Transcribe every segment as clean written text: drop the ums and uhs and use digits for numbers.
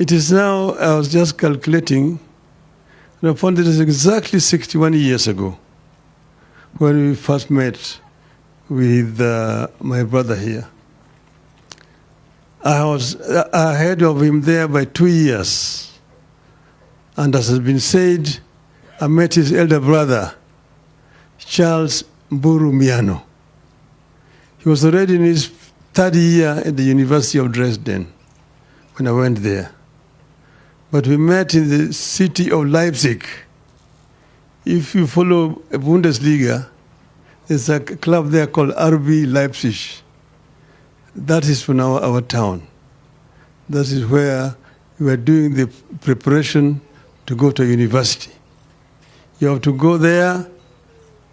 It is now, I was just calculating, and I found it is exactly 61 years ago when we first met with my brother here. I was ahead of him there by 2 years. And as has been said, I met his elder brother, Charles Mburu Miano. He was already in his third year at the University of Dresden when I went there. But we met in the city of Leipzig. If you follow Bundesliga, there's a club there called RB Leipzig. That is for now our town. That is where we are doing the preparation to go to university. You have to go there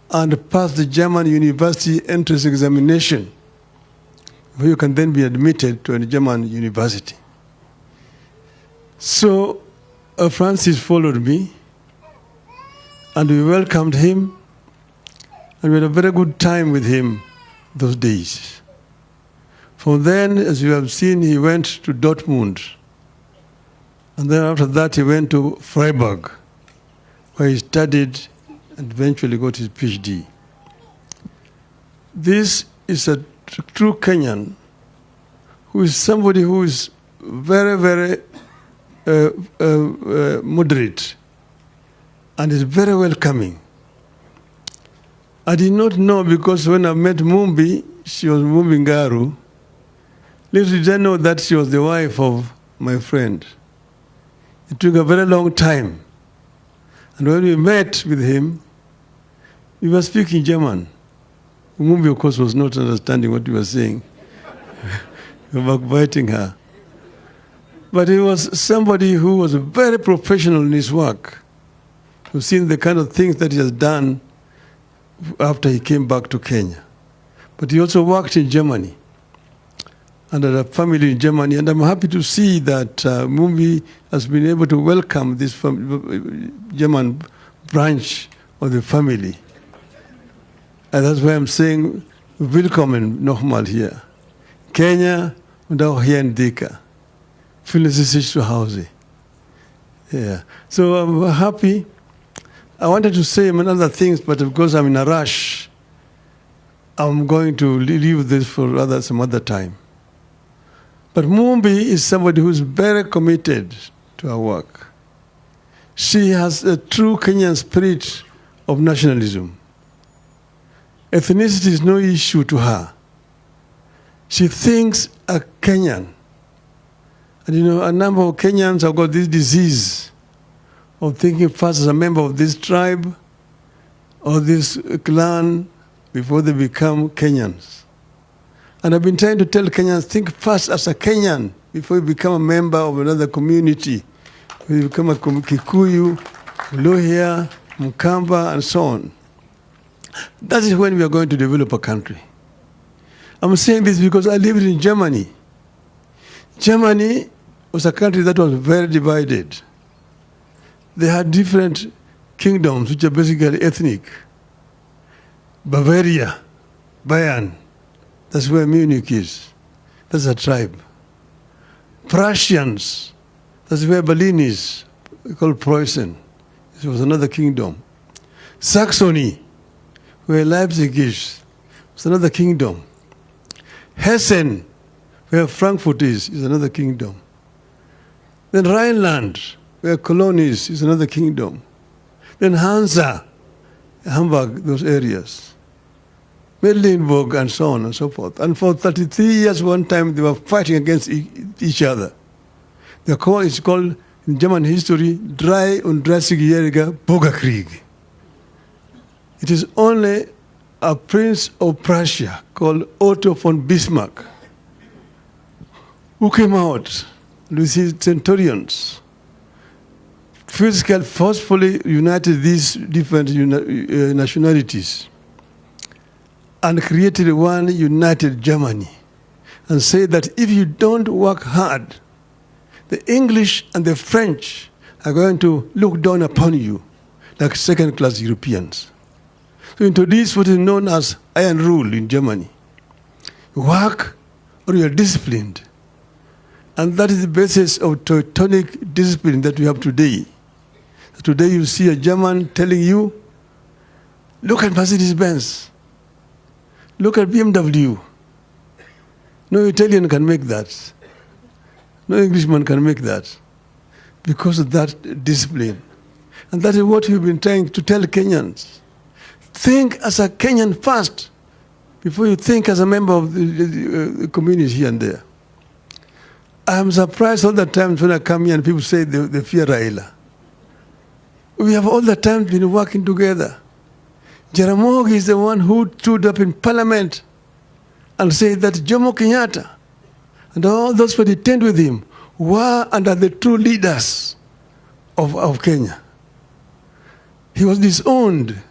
and pass the German university entrance examination, where you can then be admitted to a German university. So Francis followed me, and we welcomed him, and we had a very good time with him those days. From then, as you have seen, he went to Dortmund, and then after that he went to Freiburg, where he studied and eventually got his PhD. This is a true Kenyan who is somebody who is very, very moderate and is very welcoming. I did not know, because when I met Mumbi, she was Mumbi Ngaru. Little did I know that she was the wife of my friend. It took a very long time. And when we met with him, we were speaking German. Mumbi, of course, was not understanding what we were saying. We were backbiting her. But he was somebody who was very professional in his work. You've seen the kind of things that he has done after he came back to Kenya. But he also worked in Germany and had a family in Germany. And I'm happy to see that Mumbi has been able to welcome this German branch of the family. And that's why I'm saying, willkommen nochmal hier. Kenya und auch hier in Thika. Fühlen Sie sich zu Hause. Yeah. So I'm happy. I wanted to say many other things, but because I'm in a rush, I'm going to leave this for some other time. But Mumbi is somebody who's very committed to her work. She has a true Kenyan spirit of nationalism. Ethnicity is no issue to her. She thinks a Kenyan. And you know, a number of Kenyans have got this disease of thinking first as a member of this tribe or this clan before they become Kenyans. And I've been trying to tell Kenyans, think first as a Kenyan before you become a member of another community. You become a Kikuyu, Lohia, Mkamba, and so on. That is when we are going to develop a country. I'm saying this because I lived in Germany. Germany was a country that was very divided. They had different kingdoms, which are basically ethnic. Bavaria, Bayern, that's where Munich is. That's a tribe. Prussians, that's where Berlin is, called Preußen. This was another kingdom. Saxony, where Leipzig is, was another kingdom. Hessen, where Frankfurt is another kingdom. Then Rhineland, where Cologne is another kingdom. Then Hansa, Hamburg, those areas. Mecklenburg, and so on and so forth. And for 33 years, one time, they were fighting against each other. It's called, in German history, 33-jähriger Bürgerkrieg. It is only a prince of Prussia called Otto von Bismarck who came out with his centurions, physically, forcefully united these different nationalities and created one united Germany, and said that if you don't work hard, the English and the French are going to look down upon you like second-class Europeans. So introduce what is known as iron rule in Germany. You work or you are disciplined. And that is the basis of Teutonic discipline that we have today. Today you see a German telling you, look at Mercedes-Benz, look at BMW. No Italian can make that. No Englishman can make that because of that discipline. And that is what we've been trying to tell Kenyans. Think as a Kenyan first before you think as a member of the community here and there. I'm surprised all the times when I come here and people say they fear Raila. We have all the time been working together. Jaramogi is the one who stood up in Parliament and said that Jomo Kenyatta and all those who detained with him were under the true leaders of Kenya. He was disowned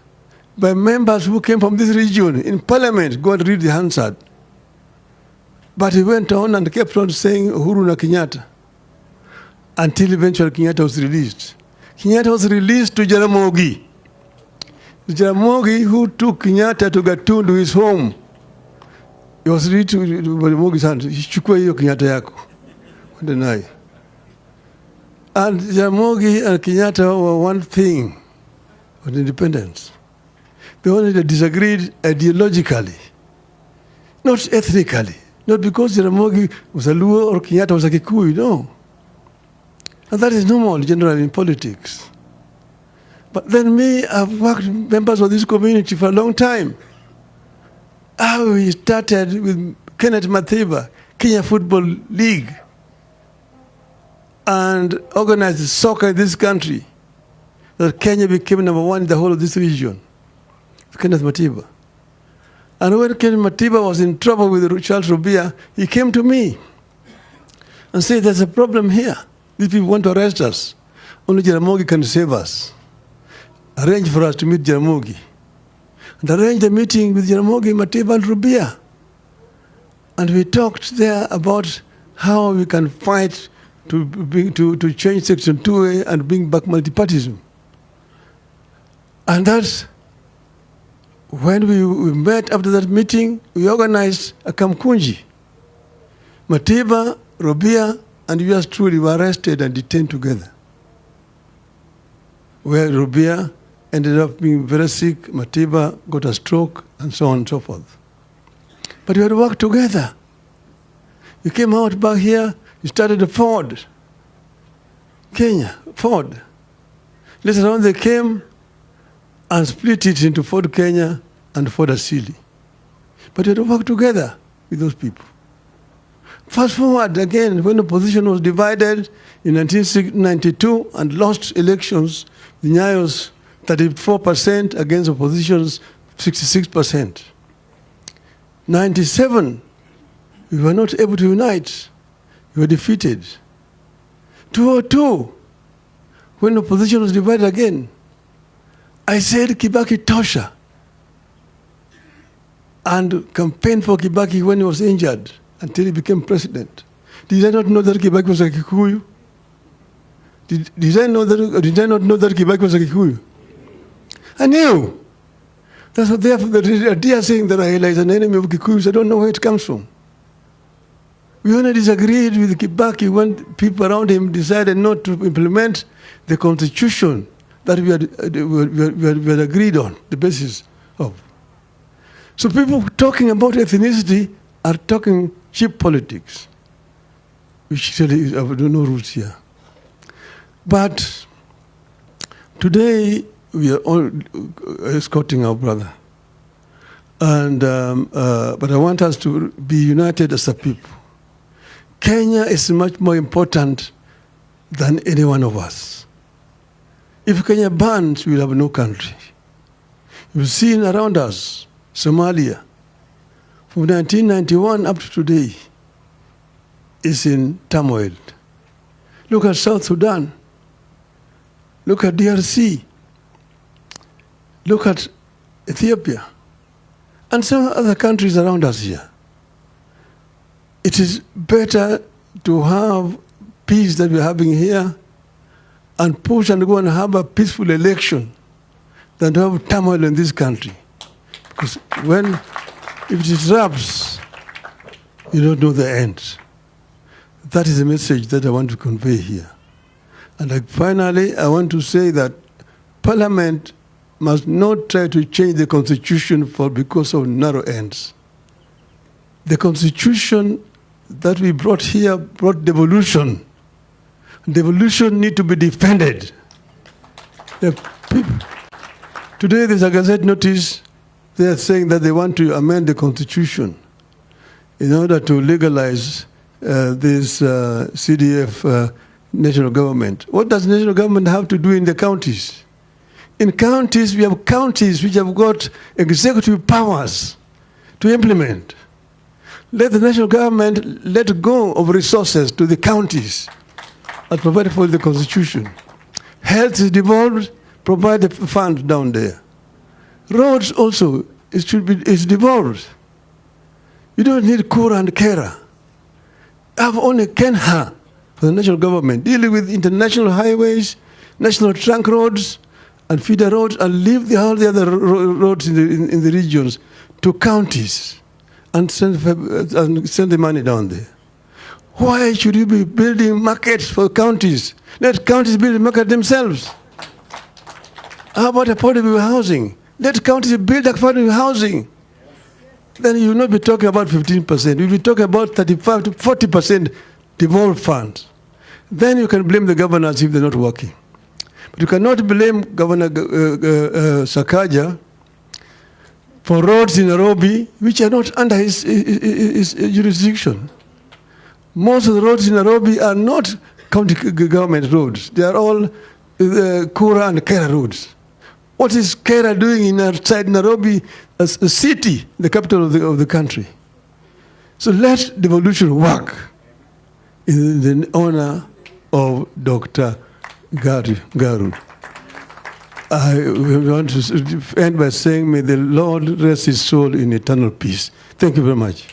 by members who came from this region in Parliament. Go and read the Hansard. But he went on and kept on saying Uhuru na Kenyatta until eventually Kenyatta was released. Kenyatta was released to Jaramogi. Jaramogi, who took Kenyatta to Gatundu, his home, he was released to Jaramogi's hand. Chukua hiyo Kenyatta yako. Deny. And Jaramogi and Kenyatta were one thing with independence. They only disagreed ideologically, not ethnically. Not because Jaramogi was a Luo or Kenyatta was a Kikuyu, no. And that is normal generally in politics. But then me, I've worked with members of this community for a long time. We started with Kenneth Matiba, Kenya Football League, and organized soccer in this country. That Kenya became number one in the whole of this region. Kenneth Matiba. And when Kenneth Matiba was in trouble with Charles Rubia, he came to me and said, there's a problem here. These people want to arrest us. Only Jaramogi can save us. Arrange for us to meet Jaramogi. And arrange a meeting with Jaramogi, Matiba, and Rubia. And we talked there about how we can fight to change Section 2A and bring back multipartyism. And that's when we met after that meeting, we organized a Kamkunji. Matiba, Rubia, and yours truly were arrested and detained together. Where Rubia ended up being very sick, Matiba got a stroke, and so on and so forth. But we had worked together. You came out back here, you started a Ford. Kenya, Ford. Later on they came and split it into Ford Kenya and Ford Asili. But we had to work together with those people. Fast forward again, when the opposition was divided in 1992 and lost elections, the Nyayo's 34% against opposition's 66%. 97, we were not able to unite. We were defeated. 2002, when the opposition was divided again, I said Kibaki tosha and campaigned for Kibaki when he was injured until he became president. Did I not know that Kibaki was a Kikuyu? Did I not know that Kibaki was a Kikuyu? I knew. That's what therefore the idea saying that Raila is an enemy of Kikuyus, I don't know where it comes from. We only disagreed with Kibaki when people around him decided not to implement the constitution that we had agreed on, the basis of. So people talking about ethnicity are talking cheap politics, which really have no roots here. But today we are all escorting our brother. And, but I want us to be united as a people. Kenya is much more important than any one of us. If Kenya burns, we'll have no country. You've seen around us, Somalia, from 1991 up to today, is in turmoil. Look at South Sudan. Look at DRC. Look at Ethiopia. And some other countries around us here. It is better to have peace that we're having here and push and go and have a peaceful election than to have turmoil in this country. Because if it disrupts, you don't know the end. That is the message that I want to convey here. And finally, I want to say that Parliament must not try to change the Constitution because of narrow ends. The Constitution that we brought here brought devolution. Devolution need to be defended. Today there's a Gazette notice. They are saying that they want to amend the Constitution in order to legalize this CDF national government. What does national government have to do in the counties? In counties, we have counties which have got executive powers to implement. Let the national government let go of resources to the counties as provided for the Constitution. Health is devolved, provide the funds down there. Roads also, is devolved. You don't need Kura and Kera. Have only Kenha for the national government, dealing with international highways, national trunk roads, and feeder roads, and leave all the other roads in the regions to counties and send the money down there. Why should you be building markets for counties? Let counties build a market themselves. How about affordable housing? Let counties build affordable housing. Then you will not be talking about 15%. You'll be talking about 35 to 40% devolved funds. Then you can blame the governors if they're not working. But you cannot blame Governor Sakaja for roads in Nairobi which are not under his jurisdiction. Most of the roads in Nairobi are not county government roads. They are all Kura and Kera roads. What is Kera doing outside Nairobi as a city, the capital of the country? So let devolution work in the honor of Dr. Garu. I want to end by saying, may the Lord rest his soul in eternal peace. Thank you very much.